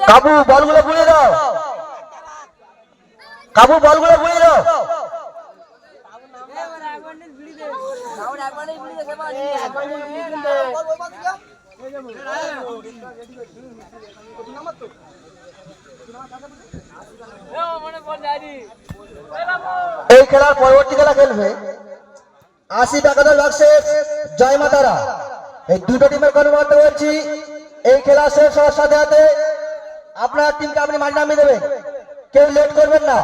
কাবু বলগুলো বুঝে দাও, কাবু বলগুলো বুঝে দাও। এই খেলার পরবর্তী খেলা খেলবে 80 টাকা বাক্সের জয় মাতারা। এই দুটো টিমের কর্মকর্তা বলছি, এই খেলা শেষ হওয়ার সাথে সাথে আপনার টিমকে আপনি মাঠে নামিয়ে দেবেন, কেউ লেট করবেন না।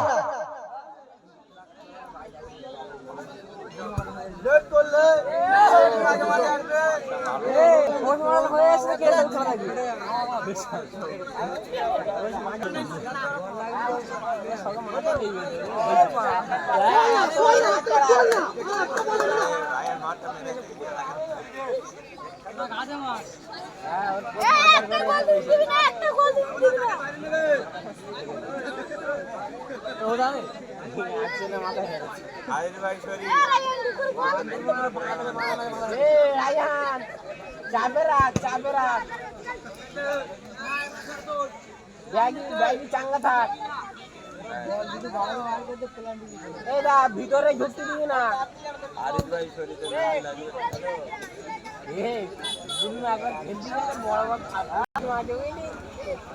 চাঙ্গা থাক, ভিতরে ঢুকতে দিবি না।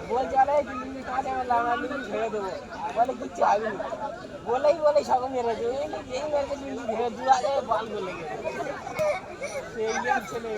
বলছে ছেড়ে দেবো বলে কিচ্ছু হবে না, বলেই বলে সবাই মেরে দেবো। এই মেরেছে ধীরে দু আগে বল বলে গেছে ছেলে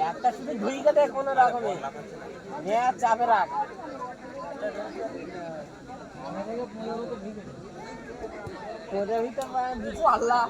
একটা শুধু ধুই গেছে কোনো রকমে চাপে রাখ। তোদের ভিতর আল্লাহ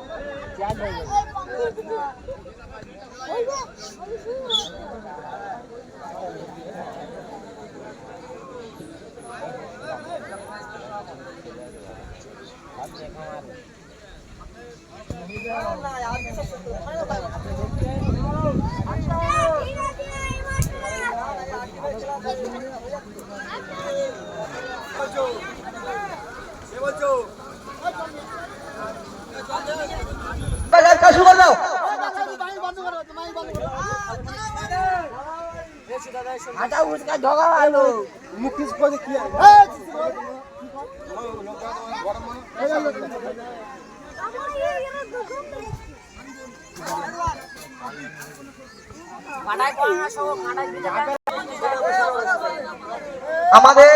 আমাদের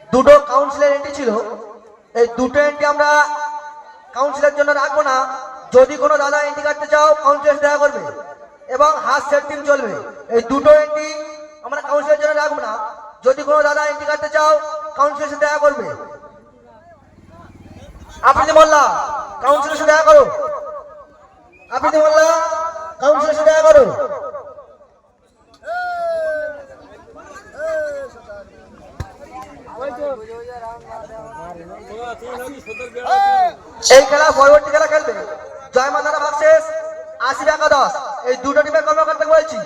দুটো কাউন্সিলের এন্ট্রি ছিল, এই দুটো এন্ট্রি আমরা কাউন্সিলের জন্য রাখবো না। যদি কোনো দাদা এন্ট্রি কাটতে চাও কাউন্সিলের দেখা করবে এবং হাত সেট টিম চলবে। এই দুটো এন্ট্রি আমরা কাউন্সিলের জন্য রাখবো না। যদি কোনো দাদা এন্ট্রি কাটতে চাও কাউন্সিলের সাথে দেখা করবে। আপনি মোল্লা কাউন্সিলের সাথে দেখা করো, আপনি মোল্লা কাউন্সিলের সাথে দেখা করো। এই খেলা পরবর্তী খেলা খেলবে জয় মাতারা বাক্সেস 80 টাকা 10। এই দুটো টিমের কর্মকর্তা বলছি,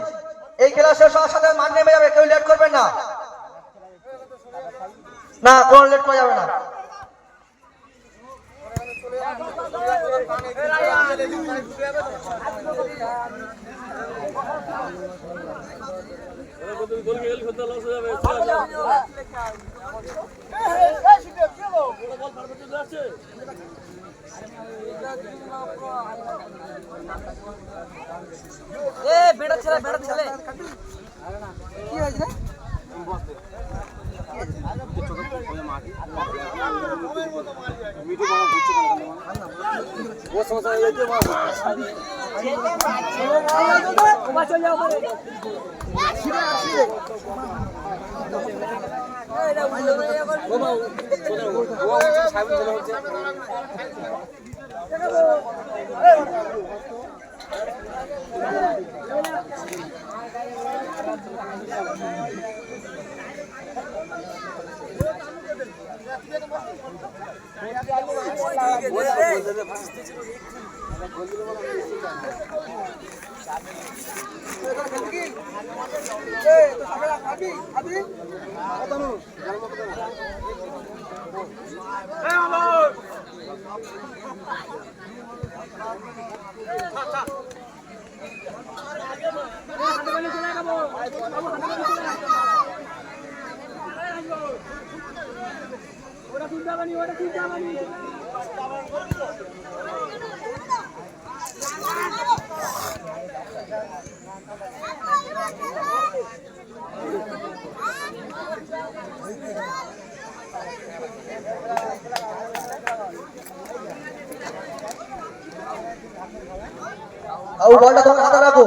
এই খেলা শেষ হওয়ার সাথে মাঠ নেমে যাবে, কেউ লেট করবেন না, না কোনো লেট করা যাবে না। বেটা ছেলে কি হয়েছে? বলটা তোমার হাতে রাখো।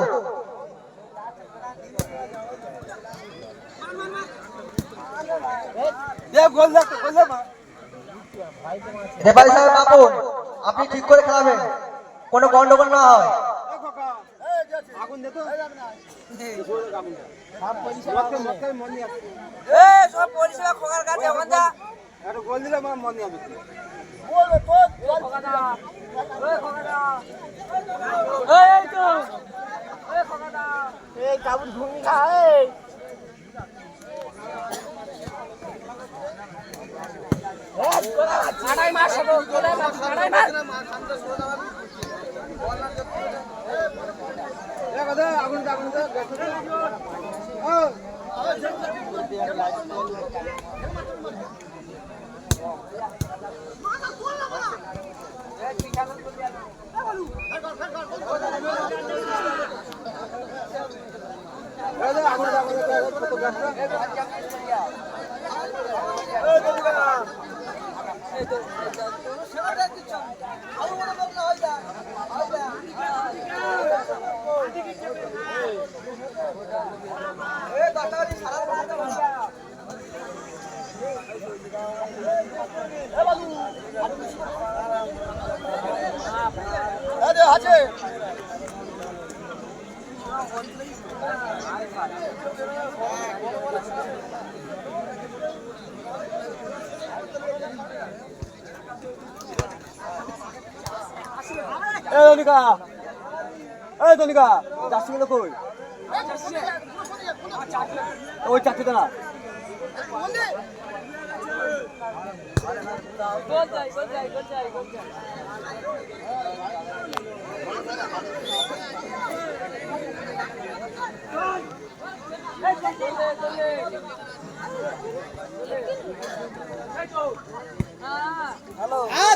রেফারি সাহেব বাপন, আপনি ঠিক করে খেলাবেন, কোনো গন্ডগোল না হয়। ওই চাকরিতে না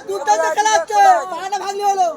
দুর্দান্ত খেলা হচ্ছে, পাটা ভাঙলি হলো।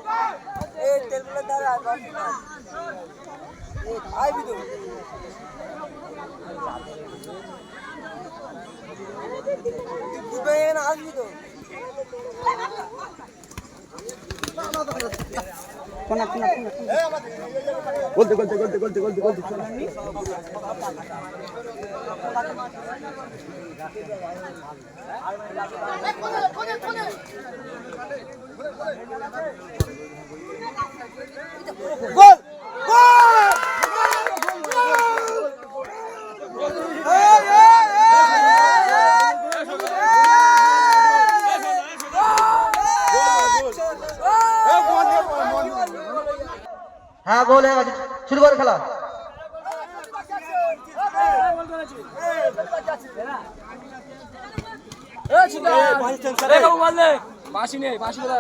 হ্যাঁ গোল হয়ে গেছে, শুরু করে খেলা।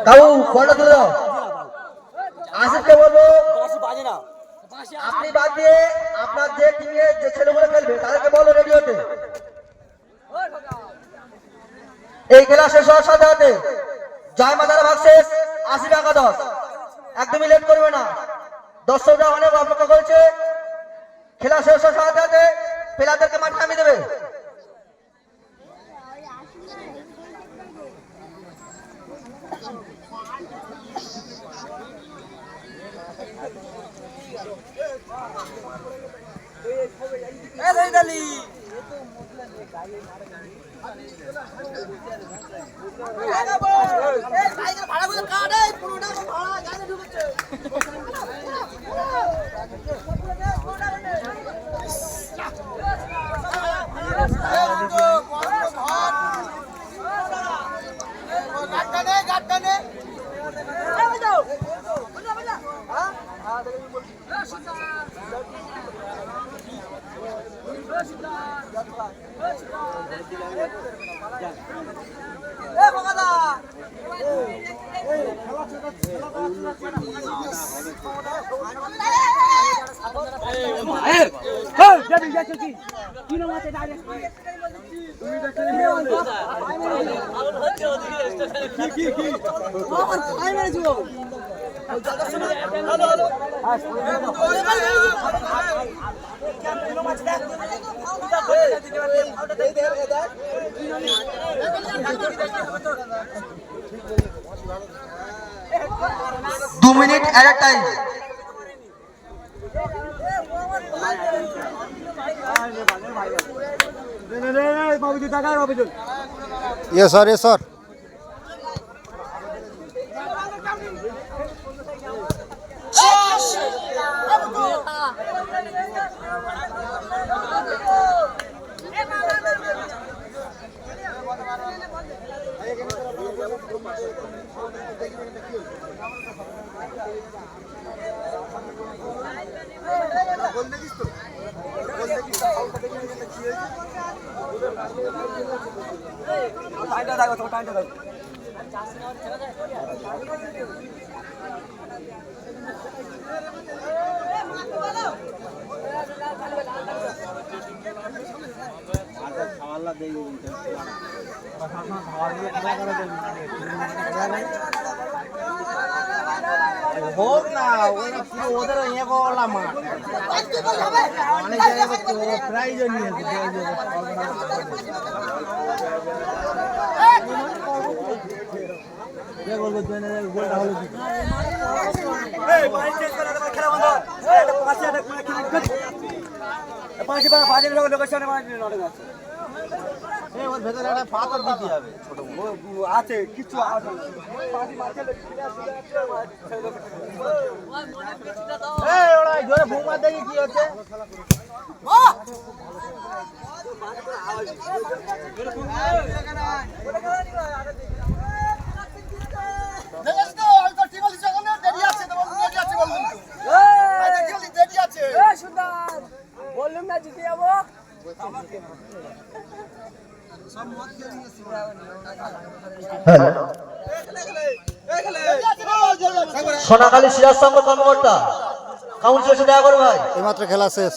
কাউ বলটা তুলে দাও। আসিফকে বলবো আপনি বাদ দিয়ে আপনার যে টিমে যে ছেলেগুলো খেলবে তাদেরকে বলো রেডি হতে। এই খেলা শেষ হওয়ার সাথে সাথে জয় মাতারা ভাগ শেষ, 80 টাকা 10, একদমই লেট করবে না। দর্শকরা অনেক অপেক্ষা করেছে। খেলা শেষ হওয়ার সাথে সাথে প্লেয়ারদেরকে মাঠে নামিয়ে দেবে। 2 minute at a time. Yes sir, yes sir. হোক না ওরা পুরো ওদের ইয়ে করলাম অনেক জায়গায় প্রাইজও নিয়েছে গোলটা হলো কি ওর ভেতরে একটা পাথর দিতে হবে ছোট আছে কিছু ওরা জোরে ভুমার দেখি কি হচ্ছে বললাম না জিতে যাবো সোনাখালী সিরাজ সংঘ কর্মকর্তা কাউন্সিলর সাথে দেখা করো ভাই। এইমাত্র খেলা শেষ।